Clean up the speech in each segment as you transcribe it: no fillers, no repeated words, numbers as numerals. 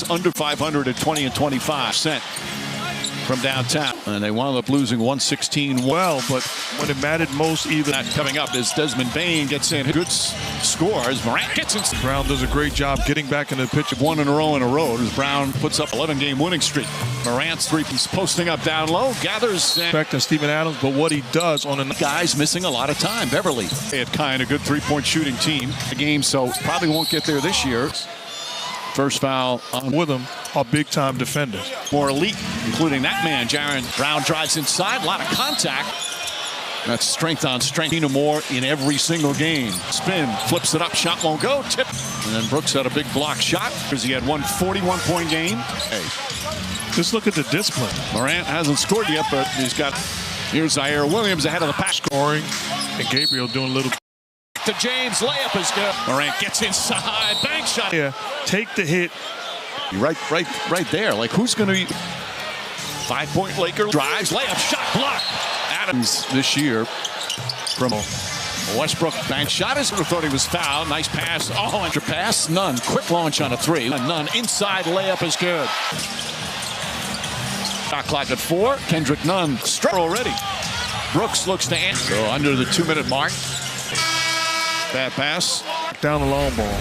under 500 at 20 and 25% from downtown. And they wound up losing 116 well, but when it mattered most, either. Coming up as Desmond Bain gets in. Good scores. Morant gets in. Brown does a great job getting back in the pitch. One in a row as Brown puts up 11-game winning streak. Morant's three-piece posting up down low, gathers. Expecting Steven Adams, but what he does on the guys missing a lot of time. Beverly, they had kind of good three-point shooting team. The game, so probably won't get there this year. First foul on with him, a big-time defender. More elite, including that man, Jaren. Brown drives inside, a lot of contact. That's strength on strength. More in every single game. Spin, flips it up, shot won't go, tip. And then Brooks had a big block shot because he had one 41-point game. Hey, just look at the discipline. Morant hasn't scored yet, but he's got. Here's Zaire Williams ahead of the pass. Scoring, and Gabriel doing a little. To James, layup is good. Morant gets inside, bank shot. Yeah, take the hit. Right there. Like, who's going to be 5-point Laker drives, layup, shot, block. Adams this year from Westbrook, bank shot. His thought he was fouled. Nice pass. Oh, extra pass, none. Quick launch on a three, none. Inside layup is good. Shot clock at 4. Kendrick Nunn struck already. Brooks looks to answer. So under the 2-minute mark. Bad pass. Down the long ball.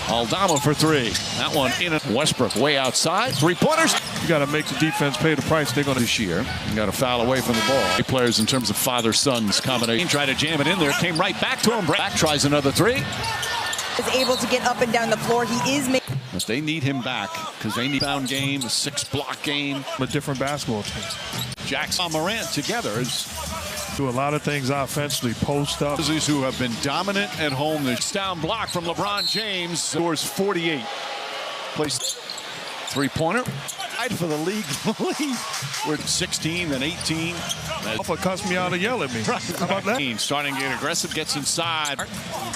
Aldama for 3. That one in it. Westbrook way outside. 3-pointers. You got to make the defense pay the price they're going to this year. You got to foul away from the ball. Players in terms of father-sons combination. Tried to jam it in there. Came right back to him. Back tries another 3. Is able to get up and down the floor. He is making. They need him back because they need a down game, a 6-block game. A different basketball team. Jackson Morant together is. Do a lot of things offensively, post up. Grizzlies who have been dominant at home. This down block from LeBron James scores 48. Plays 3-pointer. Tied for the league. We're at 16 and 18. Alpha cussed me out to yell at me. Right. How about that? Starting to get aggressive, gets inside.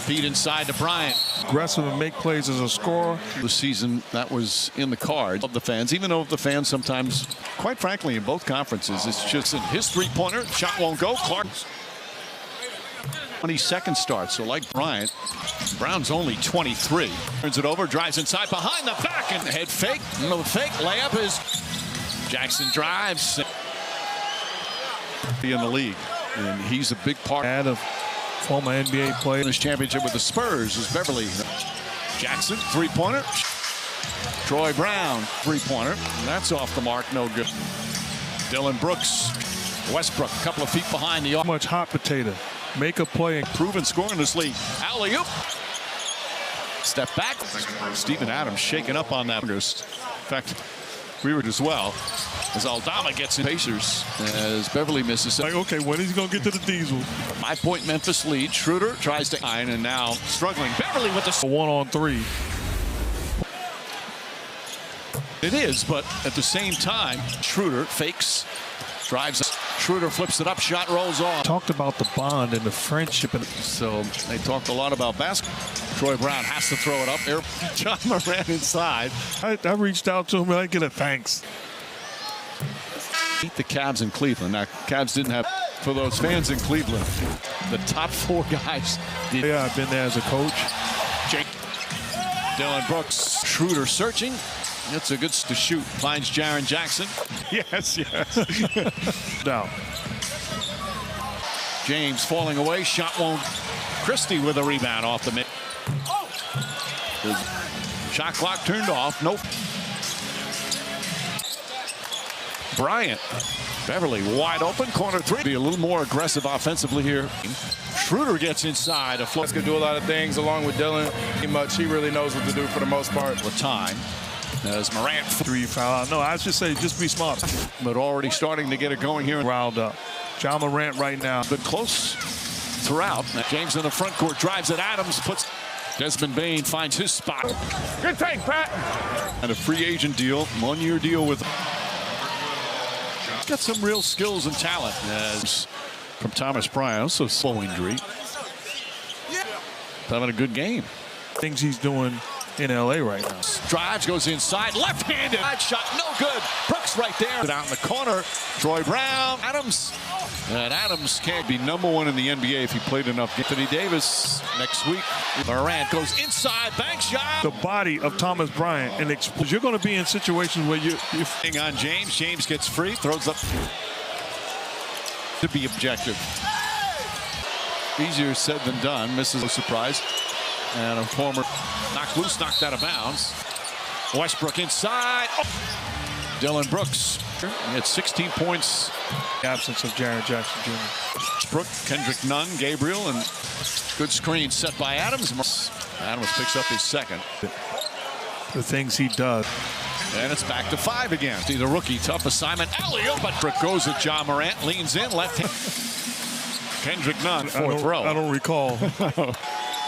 Feed inside to Bryant. Aggressive and make plays as a scorer. The season that was in the cards of the fans, even though the fans sometimes, quite frankly, in both conferences, it's just in his 3-pointer. Shot won't go. Clark. 22nd start, so like Bryant, Brown's only 23. Turns it over, drives inside, behind the back, and head fake. Another fake. Layup is Jackson drives. In the league, and he's a big part of former NBA player. His championship with the Spurs is Beverly. Jackson, 3-pointer. Troy Brown, 3-pointer. That's off the mark, no good. Dylan Brooks, Westbrook, a couple of feet behind the. Much hot potato. Make a play. Proven scoring this league. Alley-oop. Step back. Steven Adams shaking up on that. In fact, we were as well. As Aldama gets in Pacers, as Beverly misses. Like, okay, when is he going to get to the diesel? 5-point Memphis lead. Schroeder tries to iron and now struggling. Beverly with the 1-on-3. It is, but at the same time, Schroeder fakes, drives. Schroeder flips it up, shot rolls off. Talked about the bond and the friendship. So they talked a lot about basketball. Troy Brown has to throw it up. John Morant inside. I reached out to him and I get a thanks. Beat the Cavs in Cleveland. Now, Cavs didn't have, for those fans in Cleveland, the top 4 guys. Yeah, I've been there as a coach. Jake. Dylan Brooks. Schroeder searching. It's a good to shoot. Finds Jaren Jackson. Yes. Down. James falling away. Shot won't. Christie with a rebound off the mid. Shot clock turned off. Nope. Bryant. Beverly wide open. Corner 3. Be a little more aggressive offensively here. Schroeder gets inside. A float. Can do a lot of things along with Dylan. He really knows what to do for the most part. For time. As Morant 3 foul. No, I should say just be smart. But already starting to get it going here. Riled up. John Morant right now. Been close throughout. James in the front court drives at Adams. Puts Desmond Bain finds his spot. Good take, Pat. And a free agent deal. 1-year deal with. Got some real skills and talent. As from Thomas Bryant, also slow injury. Having a good game. Things he's doing in LA right now. Drives, goes inside, left-handed shot, no good. Brooks right there. Out in the corner, Troy Brown, Adams. And Adams can't be #1 in the NBA if he played enough. Anthony Davis next week. Morant goes inside, bank shot. The body of Thomas Bryant, and you're going to be in situations where you're On James. James gets free, throws up to be objective. Easier said than done. Misses a surprise. And a former knocked loose, knocked out of bounds. Westbrook inside. Oh. Dylan Brooks. He had 16 points. the absence of Jaren Jackson Jr. Brooke, Kendrick Nunn, Gabriel, and good screen set by Adams. Adams picks up his second. The things he does. And it's back to 5 again. See the rookie, tough assignment. Alley-oop, but Brooke goes at John Morant, leans in, left hand. Kendrick Nunn, fourth row. I don't recall.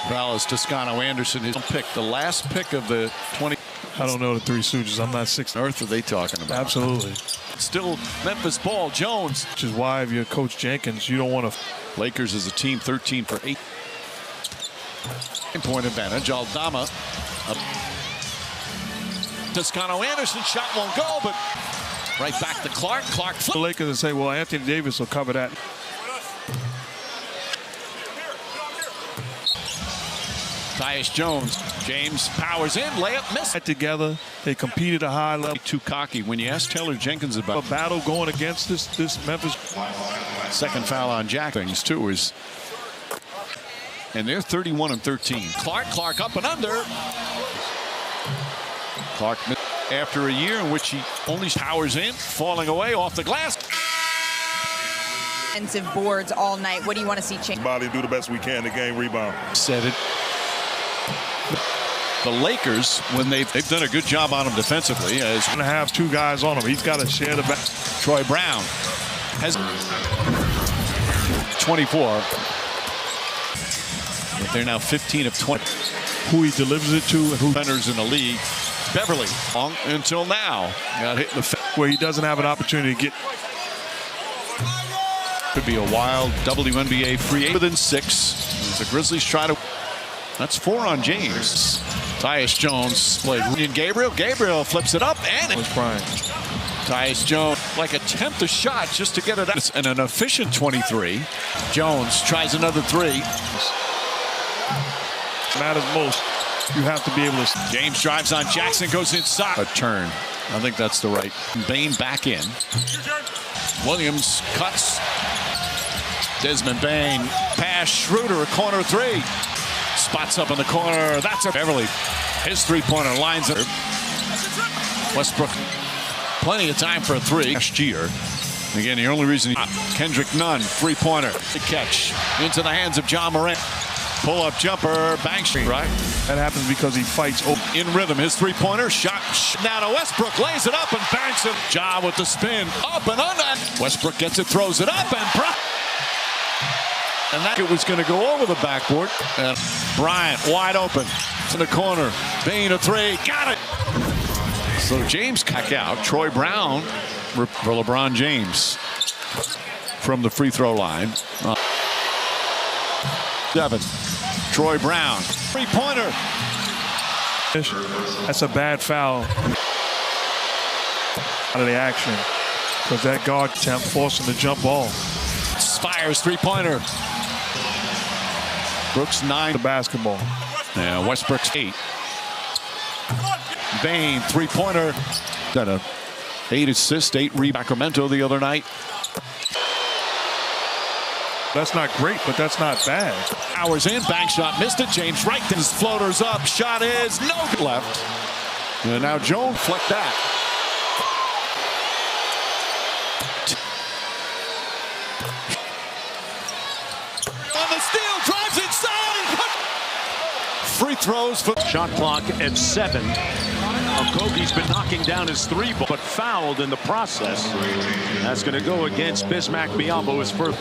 Dallas Toscano Anderson, his pick, the last pick of the 20. I don't know the Three Stooges. I'm not 6. Earth are they talking about? Absolutely. Still Memphis ball. Jones. Which is why if you're Coach Jenkins, you don't want to. Lakers as a team 13 for 8. Point advantage. Aldama. Toscano Anderson shot won't go, but right back to Clark. Clark flip. The Lakers and say, well, Anthony Davis will cover that. Tyus Jones. James powers in. Layup miss. Together, they competed at a high level. Too cocky. When you ask Taylor Jenkins about a battle going against this Memphis. Second foul on Jack things too is. And they're 31 and 13. Clark up and under. Clark after a year in which he only powers in, falling away off the glass. Defensive boards all night. What do you want to see change? Body do the best we can to gain rebound. Said it. The Lakers, when they've done a good job on him defensively, as going to have 2 guys on him. He's got to share the back. Troy Brown has 24. But they're now 15 of 20. Who he delivers it to and who defenders in the league. Beverly, long until now, got hit in the where he doesn't have an opportunity to get. Could be a wild WNBA free agent within 6. As the Grizzlies try to. That's 4 on James. Tyus Jones played Union Gabriel. Gabriel flips it up and was Bryant. Tyus Jones like attempt a shot just to get it out. And an efficient 23. Jones tries another 3. Matters most. You have to be able to. James drives on Jackson, goes inside. A turn. I think that's the right. Bain back in. Williams cuts. Desmond Bain. Pass Schroeder, a corner 3. Spots up in the corner. That's a Beverly. His three-pointer lines up. Westbrook. Plenty of time for a 3 next year. Again, the only reason Kendrick Nunn, three-pointer. The catch into the hands of John Morant. Pull-up jumper, banks right. That happens because he fights in rhythm. His three-pointer shot now to Westbrook, lays it up and banks it. Ja with the spin, up and under. Westbrook gets it, throws it up, and that it was going to go over the backboard. And Bryant wide open in the corner. Bain a 3, got it. So James back out. Troy Brown for LeBron James from the free throw line. 7. Troy Brown, three-pointer. That's a bad foul out of the action because that guard attempt forced him to jump ball. Fires three-pointer. Brooks 9. The basketball. Yeah, Westbrook's 8. Bain three-pointer. Got a 8 assist, 8 rebounds. Sacramento the other night. That's not great, but that's not bad. Hours in, bank shot, missed it. James right, his floater's up. Shot is no left. And now Jones flicked that. On the steal, drives inside. Free throws for shot clock at 7. Okogie's been knocking down his 3, but fouled in the process. That's going to go against Bismack Biyombo, his first.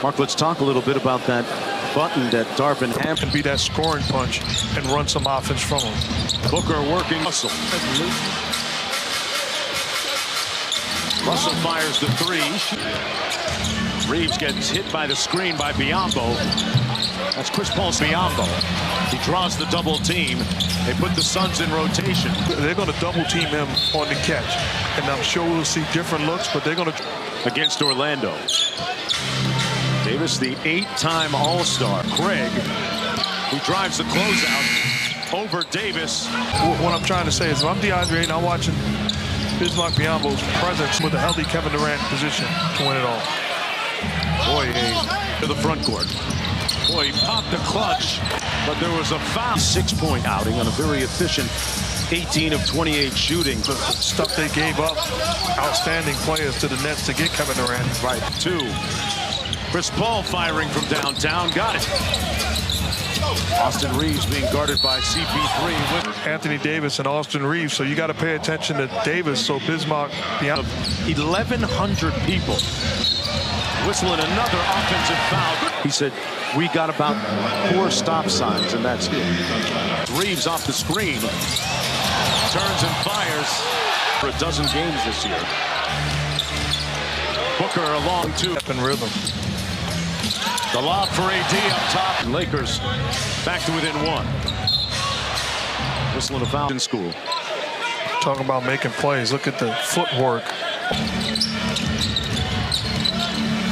Mark, let's talk a little bit about that button that Darvin Ham can be that scoring punch and run some offense from him. Booker working. Russell fires the 3. Reeves gets hit by the screen by Biyombo. That's Chris Paul's Biyombo. He draws the double team. They put the Suns in rotation. They're going to double team him on the catch. And I'm sure we'll see different looks, but they're going to... Against Orlando. Davis, the 8-time All-Star. Craig, who drives the closeout over Davis. What I'm trying to say is if I'm dehydrated, I'm watching Bismack Biyombo's presence with a healthy Kevin Durant position to win it all. Boy, to the front court. Boy, he popped the clutch, but there was a foul. 6-point outing on a very efficient 18 of 28 shooting. The stuff they gave up, outstanding players to the Nets to get Kevin Durant. Right, 2. Chris Paul firing from downtown, got it. Austin Reeves being guarded by CP3 with Anthony Davis and Austin Reeves, so you got to pay attention to Davis. So Bismack Biyombo. 1,100 people whistling another offensive foul. He said, we got about 4 stop signs, and that's it. Reeves off the screen. Turns and fires for a dozen games this year. Booker along 2. Up in rhythm. The lob for AD up top. And Lakers back to within 1. Whistling a foul in school. Talking about making plays. Look at the footwork.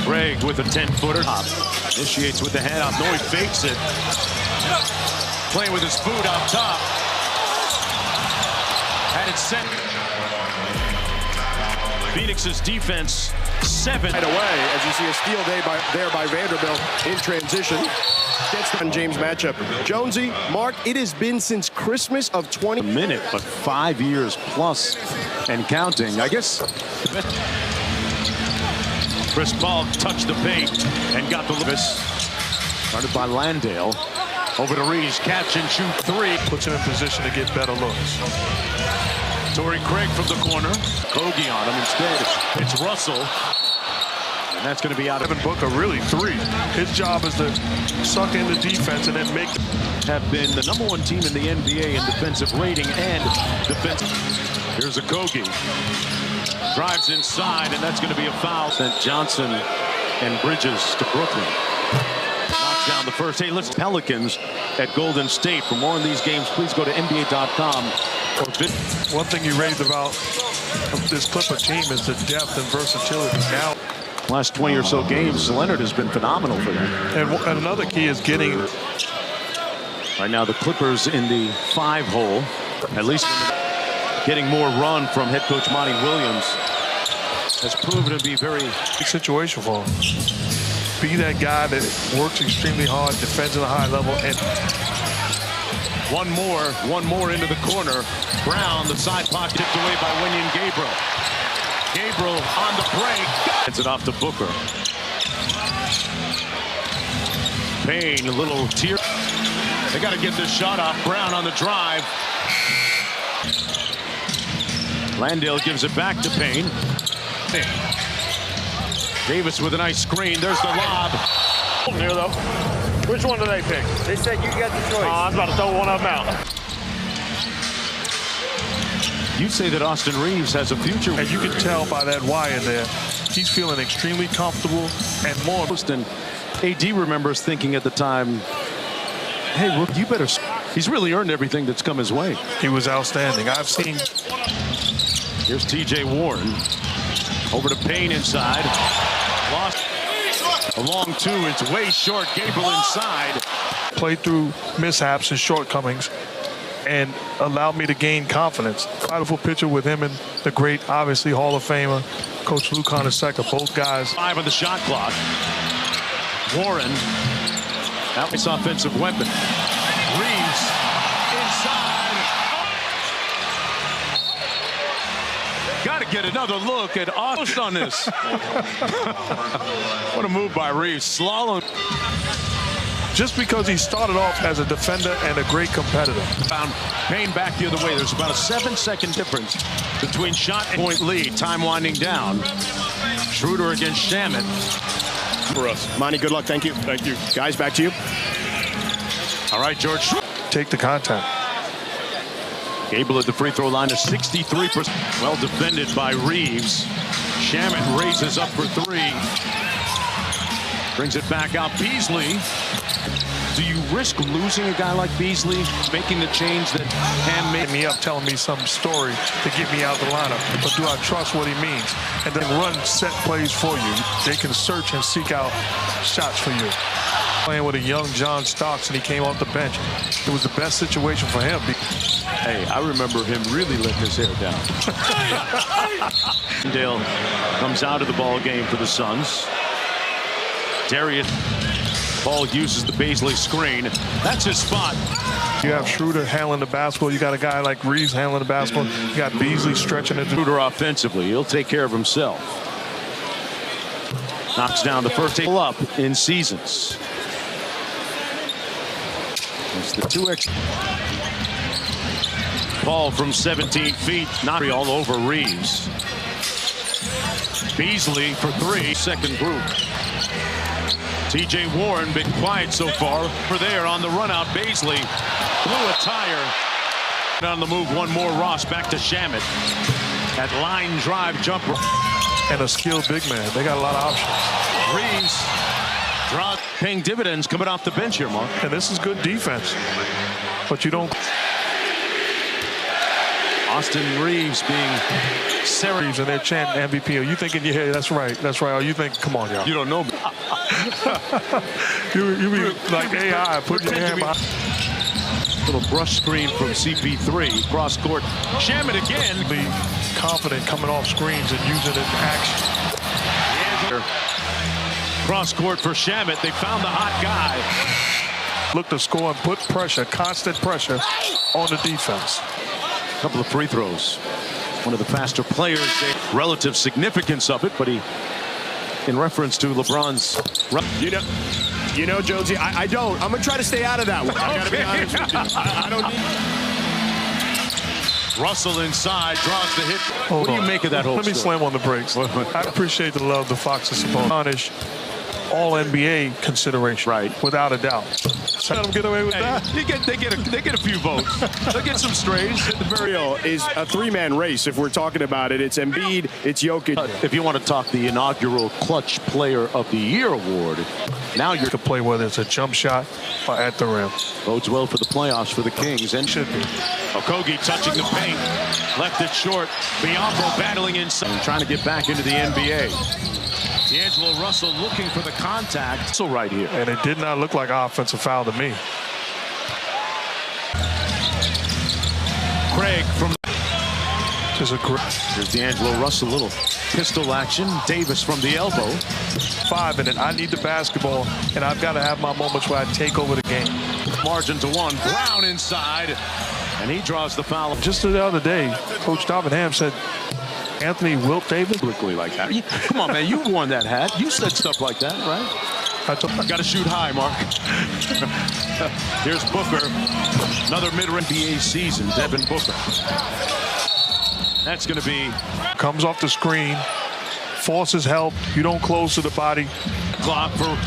Craig with a 10-footer. Initiates with the head up. No, he fakes it. Playing with his foot up top. Had it sent. Phoenix's defense 7 right away as you see a steal there by Vanderbilt in transition. Gets the James matchup. Jonesy, Mark, it has been since Christmas of 20 minute, but 5 years plus and counting. I guess Chris Paul touched the paint and got the Lewis. Started by Landale. Over to Reeves, catch and shoot 3. Puts him in position to get better looks. Torrey Craig from the corner. Kogi on him instead. It's Russell. And that's going to be out of Devin Booker, really 3. His job is to suck in the defense and then make... Have been the #1 team in the NBA in defensive rating and defense. Here's a Kogi. Drives inside, and that's going to be a foul. Sent Johnson and Bridges to Brooklyn. Knocks down the first. Hey, let's Pelicans at Golden State. For more on these games, please go to NBA.com. One thing you raised about this Clipper team is the depth and versatility. Now, last 20 or so games, Leonard has been phenomenal for them. And another key is getting... Right now, the Clippers in the 5-hole, at least getting more run from head coach Monty Williams, has proven to be very big situation for him. Be that guy that works extremely hard, defends at a high level, and one more into the corner. Brown, the side pocket tipped away by Wenyen Gabriel. Gabriel on the break. Gets it off to Booker. Payne, a little tear. They got to get this shot off. Brown on the drive. Landale gives it back to Payne. Davis with a nice screen. There's the lob. Here though. Which one do they pick? They said you got the choice. I was about to throw one of them out. You'd say that Austin Reeves has a future. And you can tell by that wire there, he's feeling extremely comfortable and more. And AD remembers thinking at the time, hey, Rook, you better. He's really earned everything that's come his way. He was outstanding. I've seen. Here's TJ Warren. Over to Payne inside. Lost. Along 2, it's way short. Gabriel inside. Played through mishaps and shortcomings and allowed me to gain confidence. Beautiful picture with him and the great, obviously, Hall of Famer, Coach Lou Conasecca, both guys. 5 on the shot clock. Warren. That was offensive weapon. Reeves inside. Got to get another look at Austin on this. What a move by Reeves. Slalom. Just because he started off as a defender and a great competitor. Found Payne back the other way. There's about a 7-second difference between shot and point lead. Time winding down. Schroeder against Shamet. For us. Monty, good luck. Thank you. Thank you. Guys, back to you. All right, George. Take the contact. Gabriel at the free throw line is 63%. Well defended by Reeves. Shamet raises up for 3. Brings it back out. Beasley. Do you risk losing a guy like Beasley, making the change that Ham made? Me up telling me some story to get me out the lineup, but do I trust what he means? And then run set plays for you. They can search and seek out shots for you. Playing with a young John Starks and he came off the bench. It was the best situation for him. Hey, I remember him really letting his hair down. Dale comes out of the ball game for the Suns. Darius Ball uses the Beasley screen. That's his spot. You have Schroeder handling the basketball. You got a guy like Reeves handling the basketball. You got Beasley stretching it. Schroeder offensively, he'll take care of himself. Knocks down the first table up in seasons. It's the 2x. Ball from 17 feet, not all over Reeves. Beasley for three, second group. TJ Warren been quiet so far. For there on the run out, Beasley blew a tire. On the move, one more. Ross back to Shamet. That line drive jumper. And a skilled big man. They got a lot of options. Reeves paying dividends coming off the bench here, Mark. And this is good defense. But you don't. Austin Reeves being Reeves and they're chanting MVP. Are you thinking, yeah, that's right, that's right? Are you think, come on, y'all. You don't know me. you be like AI, put your hand behind. Little brush screen from CP3. Cross court. Shamet again. Be confident coming off screens and using it in action. Cross court for Shamet. They found the hot guy. Look to score and put pressure, constant pressure on the defense. Couple of free throws. One of the faster players. Relative significance of it, but he, in reference to LeBron's. You know, Jonesy, I don't. I'm gonna try to stay out of that one. I gotta be honest with you. I don't need. Russell inside draws the hit. What do you make of that whole? Let me slam on the brakes. I appreciate the love the Fox is supposed to punish. All NBA consideration, right? Without a doubt. So let them get away with that. They get a few votes. They get some strays. The very is a three-man race. If we're talking about it, it's Embiid, it's Jokic. If you want to talk the inaugural Clutch Player of the Year award, now you're to play whether it's a jump shot or at the rim. Bodes well for the playoffs for the Kings and should be. Okogie touching the paint, left it short. Biombo battling inside, trying to get back into the NBA. D'Angelo Russell looking for the contact. So right here. And it did not look like an offensive foul to me. Craig from Here's D'Angelo Russell, little pistol action. Davis from the elbow. 5 and I need the basketball, and I've got to have my moments where I take over the game. Margin to 1. Brown inside, and he draws the foul. Just the other day, Coach Ham said, Anthony Wilt Davis. Publicly like that. Come on, man. You worn that hat. You said stuff like that, right? I got to shoot high, Mark. Here's Booker. Another mid-range NBA season. Devin Booker. That's going to be. Comes off the screen. Forces help. You don't close to the body. Clock for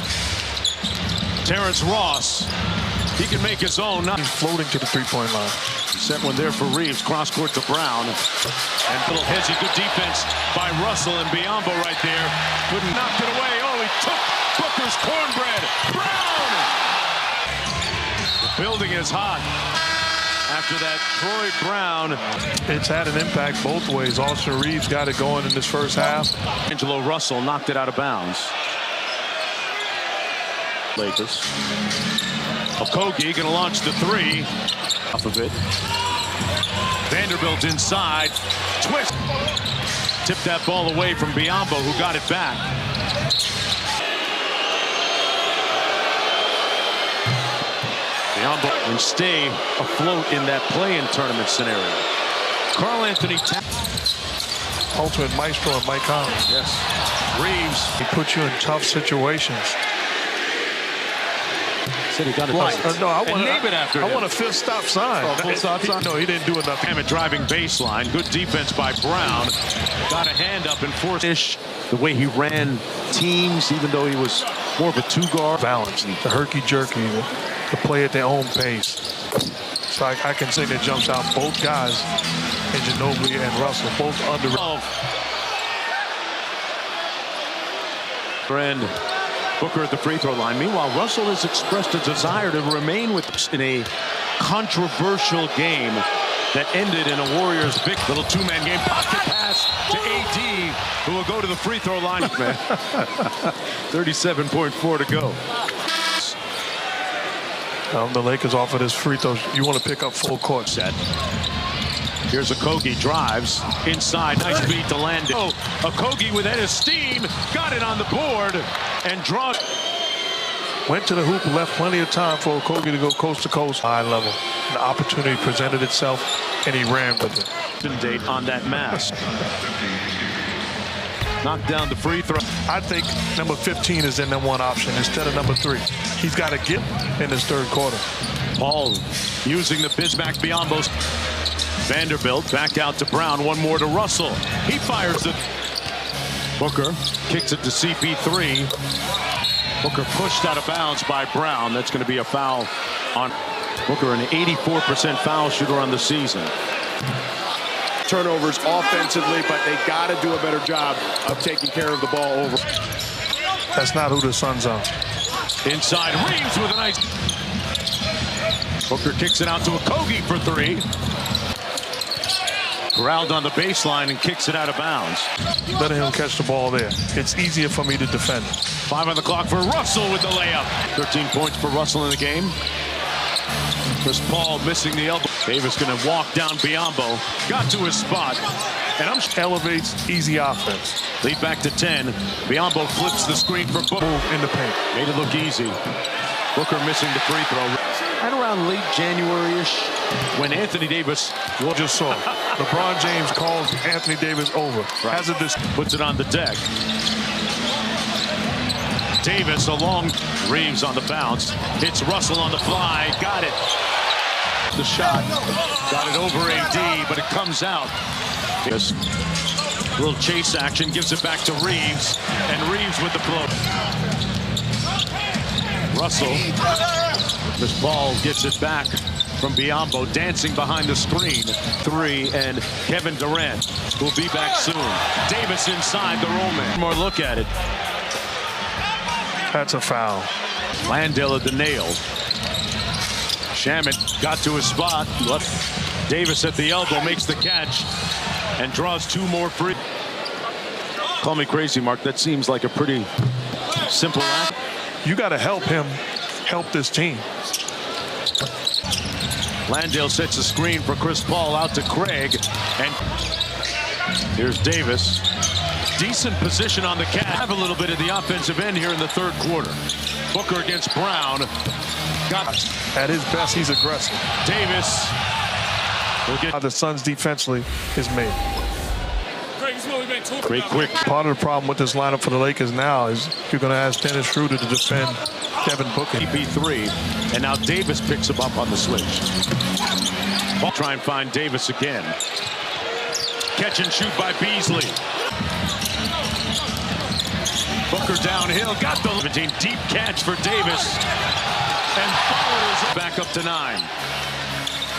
Terrence Ross. He can make his own. He's floating to the three-point line. Set one there for Reeves. Cross court to Brown. And little hezzy. Good defense by Russell and Biombo right there. Couldn't knock it away. Oh, he took Booker's cornbread. Brown! The building is hot. After that, Troy Brown. It's had an impact both ways. Austin Reeves got it going in this first half. D'Angelo Russell knocked it out of bounds. Lakers. Okogie going to launch the three. Off of it. Vanderbilt inside. Twist. Tipped that ball away from Biombo, who got it back. Biombo and stay afloat in that play-in tournament scenario. Karl Anthony Ultimate maestro and Mike Conley. Yes. Reeves. He puts you in tough situations. Said he got it. No, I want a fifth stop sign. Oh, full stop sign? No, he didn't do enough. Hammett driving baseline. Good defense by Brown. Got a hand up and forced the way he ran teams, even though he was more of a two-guard. Balance. The herky-jerky, the play at their own pace. So I can say that jumps out both guys, and Ginobili and Russell, both under. Booker at the free throw line. Meanwhile, Russell has expressed a desire to remain with us in a controversial game that ended in a Warriors big little two-man game. Pocket pass to AD, who will go to the free throw line. 37.4 to go. The Lakers offer this free throws. You want to pick up full court. Set. Here's Okogie, drives inside. Nice feed to Landale. Oh, Okogie with head of steam. Got it on the board and draw. Went to the hoop, left plenty of time for Okogie to go coast to coast. High level. The opportunity presented itself, and he ran with it. Date on that mask. Knocked down the free throw. I think number 15 is in the one option instead of number 3. He's got to get in this third quarter. Paul using the Bismack Biyombo. Vanderbilt back out to Brown. One more to Russell. He fires it. Booker kicks it to CP3. Booker pushed out of bounds by Brown. That's going to be a foul on Booker, an 84% foul shooter on the season. Turnovers offensively, but they got to do a better job of taking care of the ball over. That's not who the Suns are. Inside, Reeves with a nice. Booker kicks it out to Okogie for 3. Corralled on the baseline and kicks it out of bounds. Letting him catch the ball there. It's easier for me to defend. 5 on the clock for Russell with the layup. 13 points for Russell in the game. Chris Paul missing the elbow. Davis going to walk down Biyombo. Got to his spot. And elevates easy offense. Lead back to 10. Biyombo flips the screen for Booker. Move in the paint. Made it look easy. Booker missing the free throw. Right around late January-ish when Anthony Davis. Just saw LeBron James calls Anthony Davis over. Right. Puts it on the deck. Davis along. Reeves on the bounce. Hits Russell on the fly. Got it. The shot. Got it over AD, but it comes out. This little chase action gives it back to Reeves. And Reeves with the blow. Russell. This ball gets it back from Biyombo, dancing behind the screen. 3, and Kevin Durant will be back soon. Davis inside the roll man. More look at it. That's a foul. Landale at the nail. Shamet got to his spot. Left Davis at the elbow, makes the catch, and draws 2 more free. Call me crazy, Mark. That seems like a pretty simple act. You got to help him help this team. Landale sets a screen for Chris Paul out to Craig, and here's Davis. Decent position on the catch. Have a little bit of the offensive end here in the third quarter. Booker against Brown. Got it. At his best, he's aggressive. Davis will get. How the Suns defensively is made. Great quick. Part of the problem with this lineup for the Lakers now is you're going to ask Dennis Schroeder to defend Devin Booker. CP3, and now Davis picks him up on the switch. Ball try and find Davis again. Catch and shoot by Beasley. Booker downhill, got the 17. Deep catch for Davis. And followers back up to 9.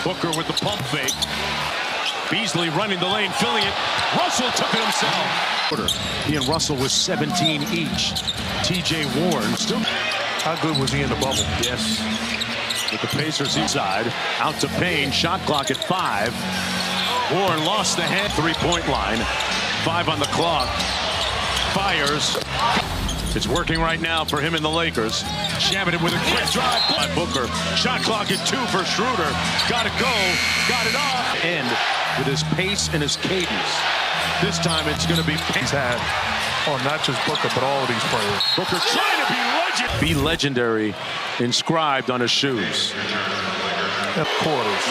Booker with the pump fake. Beasley running the lane, filling it. Russell took it himself. He and Russell was 17 each. TJ Warren still. How good was he in the bubble? Yes. With the Pacers inside. Out to Payne. Shot clock at 5. Warren lost the head. 3-point line. 5 on the clock. Fires. It's working right now for him and the Lakers. Shamet with a quick drive by Booker. Shot clock at 2 for Schroeder. Got to go. Got it off. End with his pace and his cadence. This time it's going to be He's had, not just Booker, but all of these players. Booker trying to be legendary inscribed on his shoes. Quarters.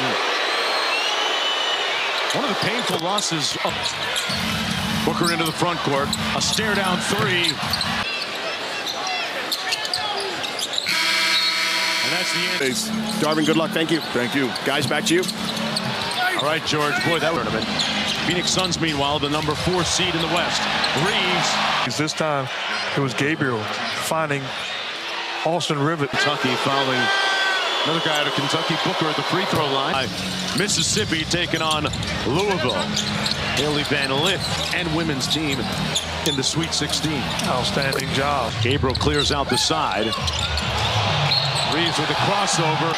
One of the painful losses up. Booker into the front court. A stare down 3. And that's the end. Darvin, good luck. Thank you. Thank you. Guys, back to you. All right, George. Boy, that tournament. Phoenix Suns, meanwhile, the number 4 seed in the West. Reeves. This time, it was Gabriel finding Austin Rivers. Kentucky fouling Another guy out of Kentucky, Booker at the free throw line. Mississippi taking on Louisville. Haley Van Lith and women's team in the Sweet 16. Outstanding job. Gabriel clears out the side. Reeves with a crossover.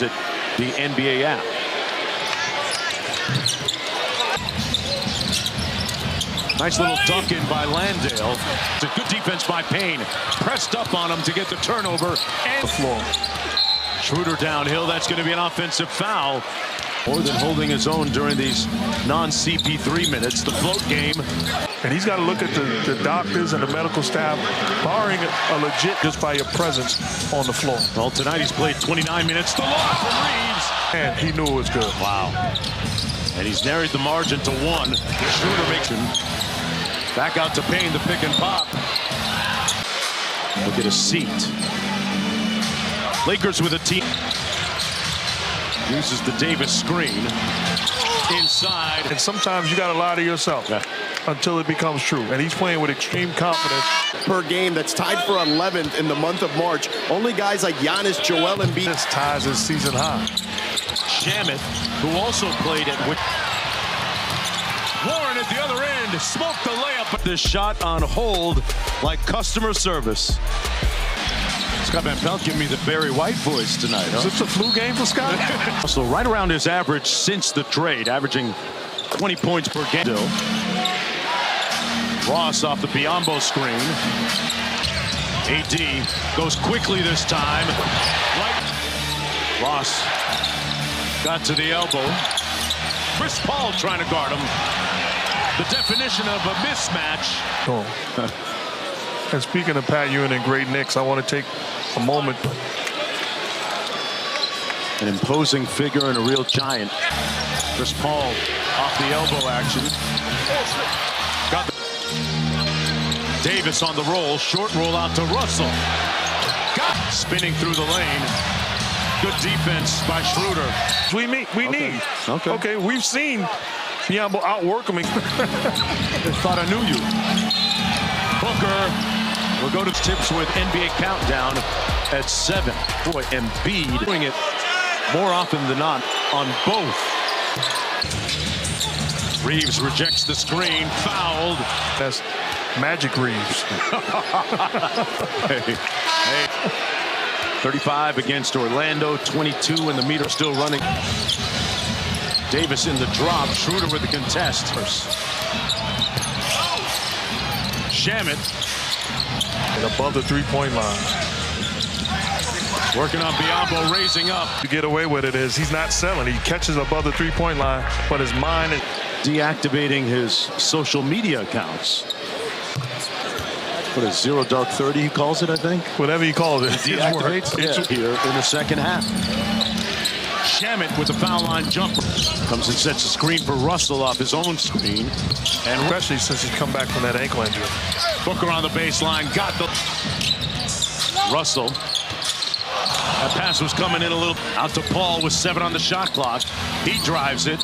At the NBA app. Nice little dunk in by Landale. It's a good defense by Payne. Pressed up on him to get the turnover. And The floor. Schroeder downhill. That's going to be an offensive foul. More than holding his own during these non-CP3 minutes. The float game. And he's got to look at the doctors and the medical staff, barring a legit just by your presence on the floor. Well, tonight he's played 29 minutes. The lob from Reeves. And he knew it was good. Wow. And he's narrowed the margin to 1. Schroeder makes him back out to Payne, the pick and pop. Look at a seat. Lakers with a team. Uses the Davis screen. Inside. And sometimes you got to lie to yourself until it becomes true. And he's playing with extreme confidence. Per game, that's tied for 11th in the month of March. Only guys like Giannis, Joel Embiid. This ties his season high. Shamet, who also played at Warren at the other end, smoked the layup. This shot on hold like customer service. Scott Van Pelt giving me the Barry White voice tonight. Is this a flu game for Scott? So right around his average since the trade, averaging 20 points per game. Ross off the Biyombo screen. AD goes quickly this time. Ross got to the elbow. Chris Paul trying to guard him. The definition of a mismatch. Oh. And speaking of Pat Ewing and great Knicks, I want to take a moment. An imposing figure and a real giant. Chris Paul off the elbow action. Got Davis on the roll. Short roll out to Russell. Got spinning through the lane. Good defense by Schroeder. We need. Okay, we've seen Biyombo outwork him. I thought I knew you. Booker will go to tips with NBA Countdown at 7. Boy, Embiid doing it more often than not on both. Reeves rejects the screen, fouled. That's Magic Reeves. Hey. 35 against Orlando, 22 and the meter still running. Davis in the drop, Schroeder with the contest. Shamet. And above the three-point line. Working on Biyombo, raising up. To get away with it is he's not selling. He catches above the three-point line, but his mind is deactivating his social media accounts. What is 0 Dark 30 he calls it, I think? Whatever he calls it. Deactivates here in the second half. Shamet with the foul line jumper. Comes and sets a screen for Russell off his own screen. And especially since he's come back from that ankle injury. Booker on the baseline, got the Russell. That pass was coming in a little out to Paul with 7 on the shot clock. He drives it.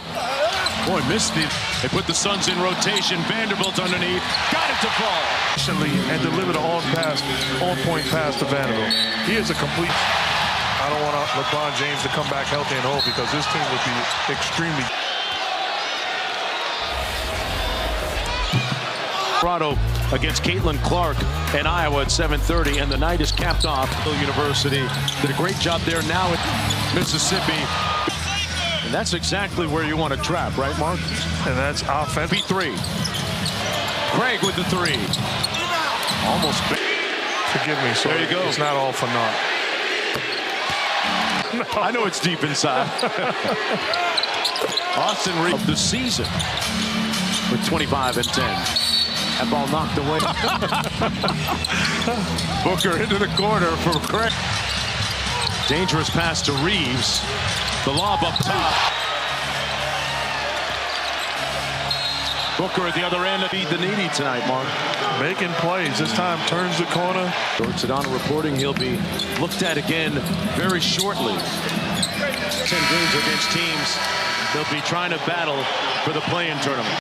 Boy, missed it. They put the Suns in rotation. Vanderbilt underneath. Got it to Paul. And delivered an on-point pass to Vanderbilt. He is a complete. I don't want LeBron James to come back healthy and whole because this team would be extremely. Colorado against Caitlin Clark and Iowa at 7:30, and the night is capped off. University did a great job there now at Mississippi. And that's exactly where you want to trap, right, Mark? And that's offense. B3. Craig with the 3. Almost. Forgive me, so there you go. It's not all for naught. No. I know it's deep inside. Austin Reeves of the season with 25 and 10. That ball knocked away. Booker into the corner for Craig. Dangerous pass to Reeves. The lob up top. Booker at the other end to feed the needy tonight, Mark. Making plays. This time turns the corner. George Sedano reporting he'll be looked at again very shortly. 10 games against teams they'll be trying to battle for the play-in tournament.